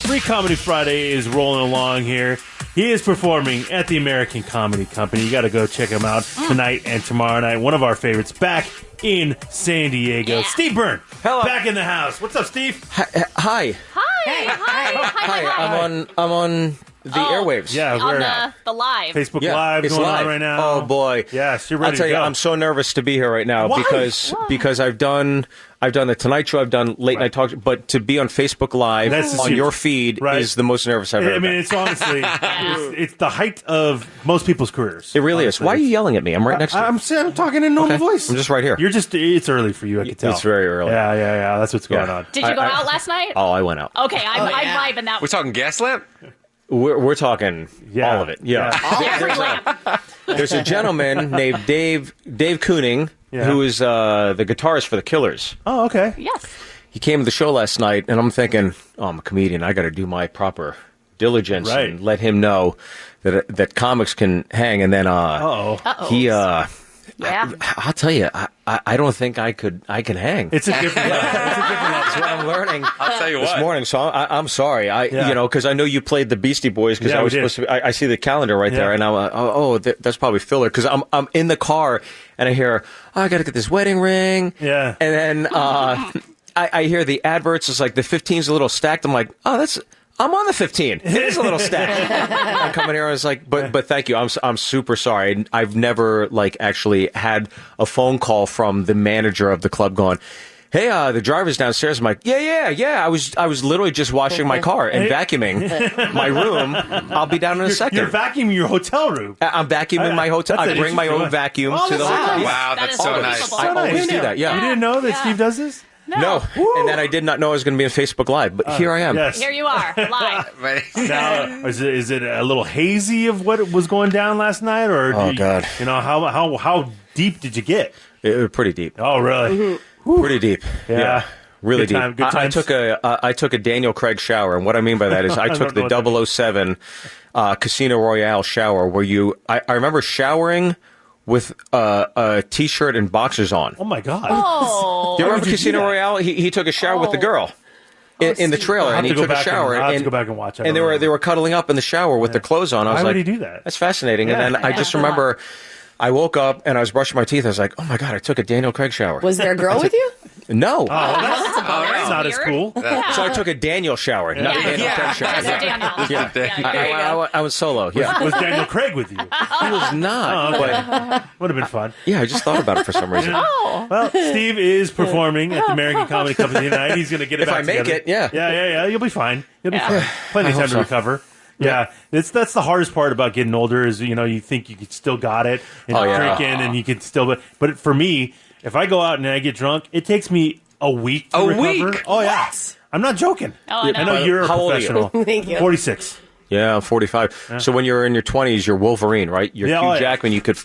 Free Comedy Friday is rolling along here. He is performing at the American Comedy Company. You got to go check him out tonight and tomorrow night. One of our favorites back in San Diego. Yeah. Steve Byrne. Hello. Back in the house. What's up, Steve? Hi. I'm on the airwaves. Yeah, we're On the live. Facebook Yeah, Live it's going live. on right now. Oh boy. Yes, you're ready I'll tell to you, go. I'm so nervous to be here right now Why? because I've done the Tonight Show, I've done late night talk, but to be on Facebook Live That's on huge. your feed Right. is the most nervous I've ever I mean, been. it's honestly, it's the height of most people's careers. It really is. honestly. Why are you yelling at me? I'm right next to you. I'm talking in normal Okay. voice. I'm just right here. It's early for you, I can tell. It's very early. Yeah. That's what's going Yeah. on. Did you go out last night? Oh, I went out. Okay, I'm vibing that. We're talking Gaslamp? We're talking Yeah. all of it. Yeah. Every lamp. There's a gentleman named Dave Kuening, Yeah. who is the guitarist for the Killers. Oh, okay. Yes. He came to the show last night, and I'm thinking, I'm a comedian. I got to do my proper diligence Right. and let him know that comics can hang. And then he, Yeah. I'll tell you, I don't think I can hang. It's a different level. That's what I'm learning. I'll tell you This what. morning, so I'm sorry. Yeah. Because I know you played the Beastie Boys because Yeah, I was we did. supposed to. I see the calendar right there, Yeah. and that's probably filler because I'm in the car and I hear, I got to get this wedding ring. Yeah. And then I hear the adverts. It's like the 15's a little stacked. I'm like, I'm on the 15. It is a little stacked. I'm coming here. I was like, but thank you. I'm super sorry. I've never actually had a phone call from the manager of the club going, hey, the driver's downstairs. I'm like, yeah. I was literally just washing my car and vacuuming my room. I'll be down in a second. You're vacuuming your hotel room. I'm vacuuming my hotel. That's I an bring my interesting own one. vacuum Oh, to the that's hotel. nice. Wow, That that's is so so nice. beautiful. I always do that. Yeah. You didn't know that Yeah. Steve does this? No. And then I did not know I was going to be on Facebook Live, but here I am. Yes. Here you are, live. Now, is it a little hazy of what was going down last night, or Oh, God. How deep did you get? It was pretty deep. Oh, really? Pretty deep. Yeah. Really Good time- deep. good I times. took a Daniel Craig shower, and what I mean by that is I took don't know the what that 007 Casino Royale shower, where I remember showering with a t-shirt and boxers on. Oh my God! Oh. Do you remember would you do Casino that? Royale? He took a shower with the girl in the trailer, I'll have and he to go took a back shower, I'll have to and go back and watch it. and they were cuddling up in the shower with their clothes on. I was Why like, would he do that? That's fascinating. Yeah. And then I just remember I woke up and I was brushing my teeth. I was like, oh my God, I took a Daniel Craig shower. Was there a girl with you? No. That's not as weird. cool. So I took a Daniel shower, not a Daniel Craig shower. Just a Daniel. Yeah. There you go. I was solo. Yeah. Was Daniel Craig with you? He was not. Oh, okay. But Would have been fun. yeah, I just thought about it for some reason. Well, Steve is performing at the American Comedy Company tonight. He's going to get it If back I make together. it, yeah. Yeah. You'll be fine. You'll be Yeah. fine. Plenty of I time hope to so. recover. Yeah, that's the hardest part about getting older is you think you still got it and Oh, yeah. drinking and you can still but for me, if I go out and I get drunk, it takes me a week to recover. week? Oh yeah, I'm not joking. Oh, I know. you're a How old are you? professional. Thank you. 46. Yeah, I'm 45. So when you're in your 20s, you're Wolverine, right? You're Yeah, Hugh oh, yeah. Jackman. You could.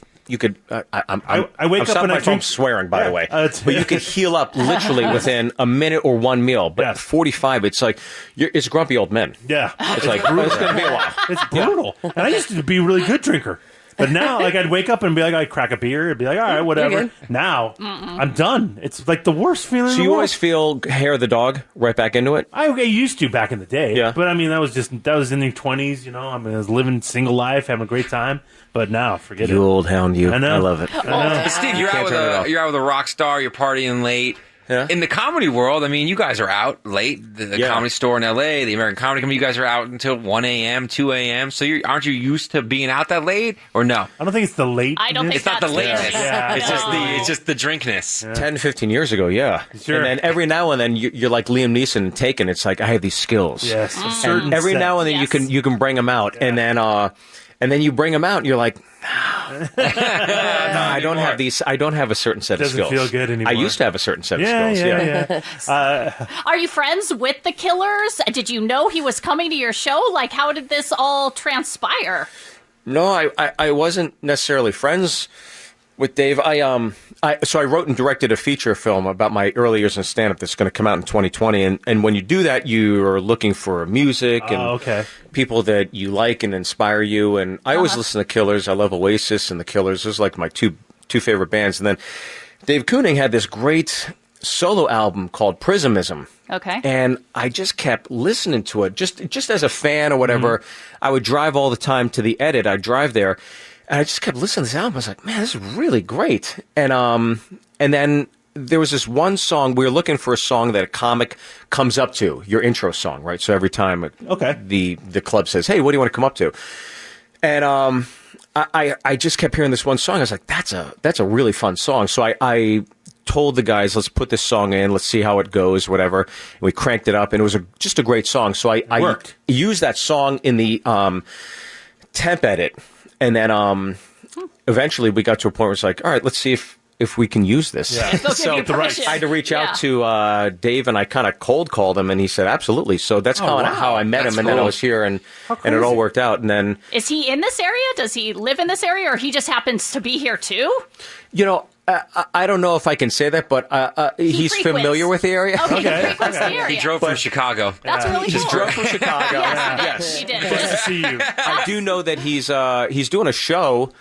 I wake up stopping and I my phone drink- swearing, by Yeah, the way. it's- But you could heal up literally within a minute or one meal. But Yes. 45, it's like it's grumpy old men. Yeah, It's like it's going to be a while. it's brutal. And I used to be a really good drinker. But now, I'd wake up and be like, I'd crack a beer. It'd be like, all right, whatever. good. Now, I'm done. It's like the worst feeling in So the you world. always feel hair of the dog right back into it? I used to back in the day. Yeah. But I mean, that was in the 20s, I was living single life, having a great time. But now, forget You it. old hound, you. I know. I love it. I know. But Steve, you're Can't turn it off. out with a rock star. You're partying late. Yeah. In the comedy world, I mean, you guys are out late. The Yeah. Comedy Store in L.A., the American Comedy Company, you guys are out until 1 a.m., 2 a.m. So aren't you used to being out that late, or no? I don't think it's the late. I don't think It's not the that's lateness. Yeah. It's just the drinkness. 10, 15 years ago, yeah. Sure. And then every now and then you're like Liam Neeson and Taken. It's like I have these skills. Yes. a And certain every set. now and then Yes. you can bring them out, and then you bring them out, and you're like, no, I don't have these. I don't have a certain set Doesn't of skills. feel good anymore. I used to have a certain set of Yeah, skills. yeah. Are you friends with the Killers? Did you know he was coming to your show? Like, how did this all transpire? No, I wasn't necessarily friends with Dave. So I wrote and directed a feature film about my early years in stand-up that's going to come out in 2020. And when you do that, you are looking for music and okay. people that you like and inspire you. And I always listen to Killers. I love Oasis and the Killers. Those are like my two favorite bands. And then Dave Kuening had this great solo album called Prismism. Okay. And I just kept listening to it, just as a fan or whatever. I would drive all the time to the edit. I'd drive there, and I just kept listening to this album. I was like, man, this is really great. And then there was this one song. We were looking for a song that a comic comes up to, your intro song, right? So every time the club says, hey, what do you want to come up to? And I just kept hearing this one song. I was like, that's a really fun song. So I told the guys, let's put this song in, let's see how it goes, whatever. And we cranked it up, and it was just a great song. So I used that song in the temp edit, and then eventually we got to a point where it's like, all right, let's see if we can use this. Yeah. So I had to reach out to Dave, and I kind of cold called him, and he said absolutely. So that's how I met him, and then I was here, and it all worked out. And then, is he in this area? Does he live in this area, or he just happens to be here too? You know, I don't know if I can say that, but he's familiar with the area. Okay, he frequents the area. He drove from Chicago. That's really cool. Just drove from Chicago. Yes, he did. Nice to see you. I do know that he's doing a show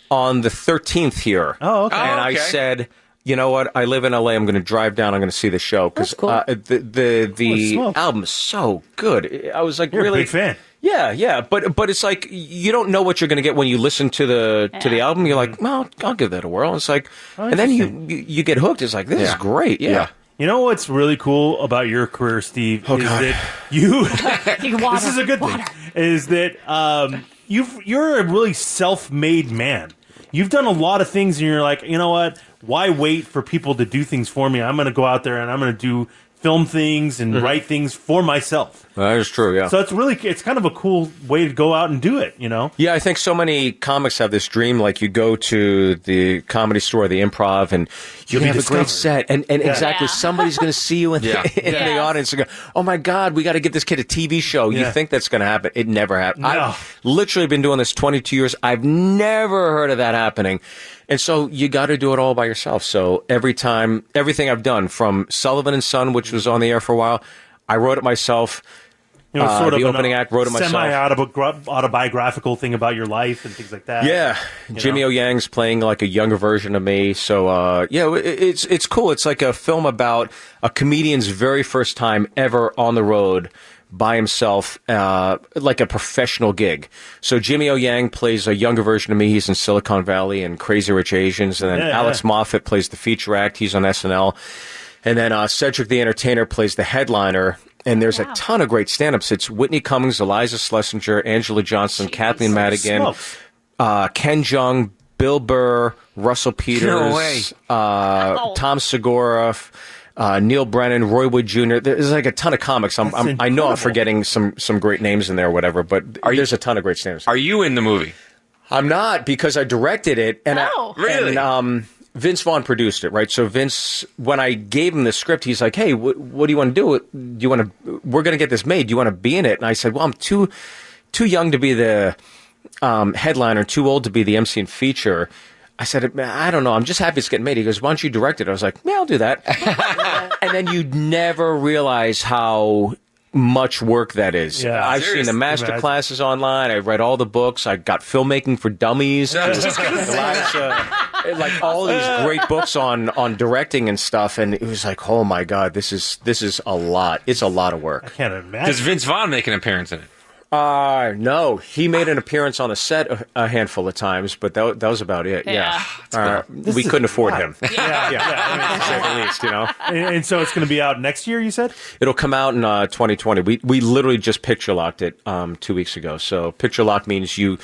on the 13th here. Oh, okay. And I said, you know what? I live in LA. I'm going to drive down. I'm going to see the show because the album is so good. I was like, You're really a big fan. Yeah, but it's like you don't know what you're going to get when you listen to the album. You're like, well, I'll give that a whirl. It's like, and then you get hooked. It's like, this is great. Yeah. You know what's really cool about your career, Steve, is that you. This is a good thing. Is that you're a really self-made man. You've done a lot of things, and you're like, you know what? Why wait for people to do things for me? I'm going to go out there and I'm going to do film things and write things for myself. That is true, yeah. So it's kind of a cool way to go out and do it, you know? Yeah, I think so many comics have this dream, like you go to the Comedy Store, the Improv, and you have a great set, and exactly, somebody's going to see you in the audience and go, oh my God, we got to get this kid a TV show. You think that's going to happen. It never happened. No. I've literally been doing this 22 years. I've never heard of that happening. And so you got to do it all by yourself. So everything I've done, from Sullivan and Son, which was on the air for a while, I wrote it myself. You know, sort of the opening act, wrote it myself. Semi-autobiographical thing about your life and things like that. Yeah, Jimmy O Yang's playing like a younger version of me. So it's cool. It's like a film about a comedian's very first time ever on the road by himself, like a professional gig. So Jimmy O Yang plays a younger version of me. He's in Silicon Valley and Crazy Rich Asians. And then Alex Moffat plays the feature act. He's on SNL. And then Cedric the Entertainer plays the headliner. And there's a ton of great stand-ups. It's Whitney Cummings, Eliza Schlesinger, Angela Johnson, Kathleen Madigan, Ken Jeong, Bill Burr, Russell Peters, Tom Segura, Neil Brennan, Roy Wood Jr. There's like a ton of comics. I know I'm forgetting some great names in there or whatever, but there's a ton of great stand-ups. Are you in the movie? I'm not, because I directed it. And really? And, Vince Vaughn produced it, right? So Vince, when I gave him the script, he's like, "Hey, what do you want to do? We're going to get this made. Do you want to be in it?" And I said, "Well, I'm too young to be the headliner, too old to be the MC and feature." I said, "I don't know. I'm just happy it's getting made." He goes, "Why don't you direct it?" I was like, "Yeah, I'll do that." And then you'd never realize how much work that is. Yeah, I've seen the master classes online. I read all the books. I got Filmmaking for Dummies. Like all these great books on directing and stuff, and it was like, oh my God, this is a lot. It's a lot of work. I can't imagine. Does Vince Vaughn make an appearance in it? No, he made an appearance on the set a handful of times, but that was about it. Yeah, we couldn't afford him. To say the least, you know. And so it's going to be out next year, you said? It'll come out in 2020. We literally just picture locked it 2 weeks ago. So picture lock means you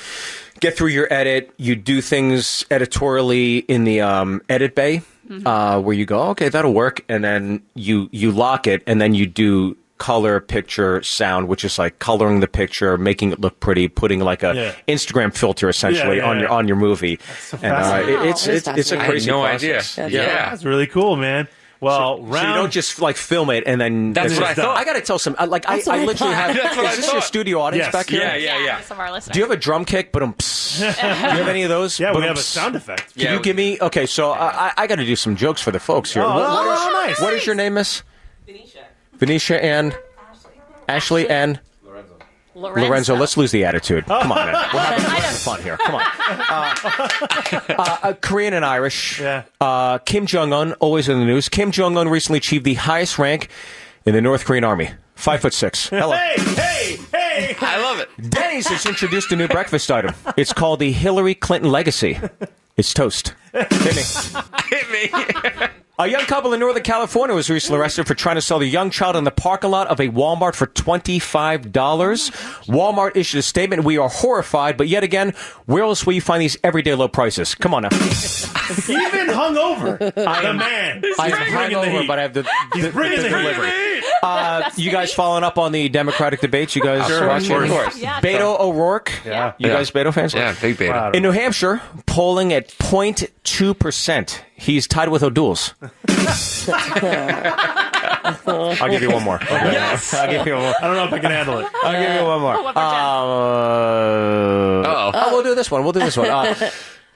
get through your edit, you do things editorially in the edit bay, where you go, okay, that'll work, and then you lock it, and then you do color, picture, sound, which is like coloring the picture, making it look pretty, putting like a Instagram filter essentially on your movie. So and it's a crazy process. Idea. Yeah, that's really cool, man. Well, so you don't just like film it and then that's what I thought. I got to tell some I literally have. Is this your studio audience back here? Yeah. Some of our listeners. Do you have a drum kick? Do you have any of those? Yeah, we have a sound effect. Can you give me? Okay, so I got to do some jokes for the folks here. Nice. What is your name, Miss? Venetia and Ashley and Lorenzo. Let's lose the attitude. Come on, man. We're having fun here. Come on. Korean and Irish. Yeah. Kim Jong-un, always in the news. Kim Jong-un recently achieved the highest rank in the North Korean army. 5'6". Hello. Hey! I love it. Denny's has introduced a new breakfast item. It's called the Hillary Clinton Legacy. It's toast. Hit me. Hit me. A young couple in Northern California was recently arrested for trying to sell a young child in the parking lot of a Walmart for $25. Walmart issued a statement, "We are horrified, but yet again, where else will you find these everyday low prices?" Come on now. Even hungover. The man. I'm bringing the hungover, heat. but I have the Bringing the delivery. heat. You guys following up on the Democratic debates? You guys Sure, watching? of course. Yeah. Beto O'Rourke? Yeah. You guys Beto fans? Yeah, big beta. In New Hampshire, polling at 0.2%. He's tied with O'Doul's. I'll give you one more. Yes. I'll give you one more. I don't know if I can handle it. I'll give you one more. One more We'll do this one.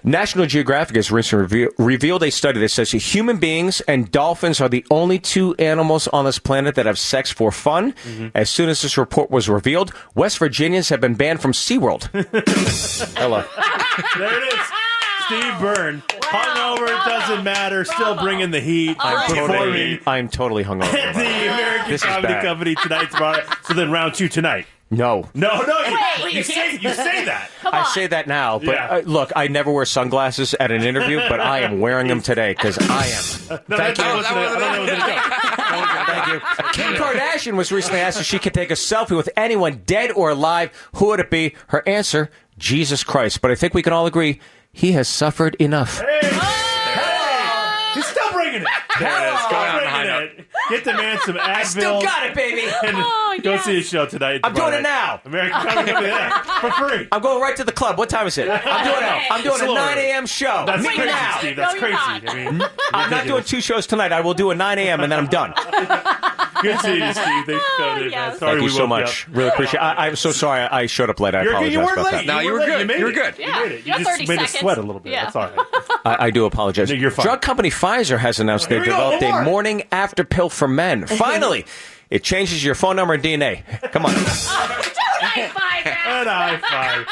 National Geographic has recently revealed a study that says human beings and dolphins are the only two animals on this planet that have sex for fun. As soon as this report was revealed, West Virginians have been banned from SeaWorld. Hello. There it is. Steve Byrne. Hungover, it doesn't matter. Still bringing the heat. I'm totally hungover. At the American This is Comedy bad. Company tonight, tomorrow. So then round 2 tonight. No. No, Wait, you say that. Come I on. say that now, but Yeah. look, I never wear sunglasses at an interview, but I am wearing them today because I am. No, Thank you. I don't know what's going to Thank you. Kim Kardashian was recently asked if she could take a selfie with anyone dead or alive. Who would it be? Her answer, Jesus Christ. But I think we can all agree he has suffered enough. He's still bringing it. There it is. Going on behind Bringing it. Get the man some Advil. I still got it, baby. And go see his show tonight. I'm doing tomorrow it night. now. American Comedy Company, for free. I'm going right to the club. What time is it? I'm doing It's a a little 9 a.m. show. That's Meet me crazy, now. Steve. That's No, you're crazy. not. I mean, I'm not doing 2 shows tonight. I will do a 9 a.m. and then I'm done. good seeing you, Steve. Thanks for coming in, man. yes. Sorry Thank you we so woke much. Really appreciate it. I'm so sorry I showed up late. I apologize You weren't about late. that. No, you were good. You made You were it. good. You Yeah. made it. You got just 30 made us seconds. sweat a little bit. Yeah. That's all right. I do apologize. No, you're fine. Drug company Pfizer has announced they've Here we go, developed a more. morning after pill for men. Finally, it changes your phone number and DNA. Come on. High five, man. And high five.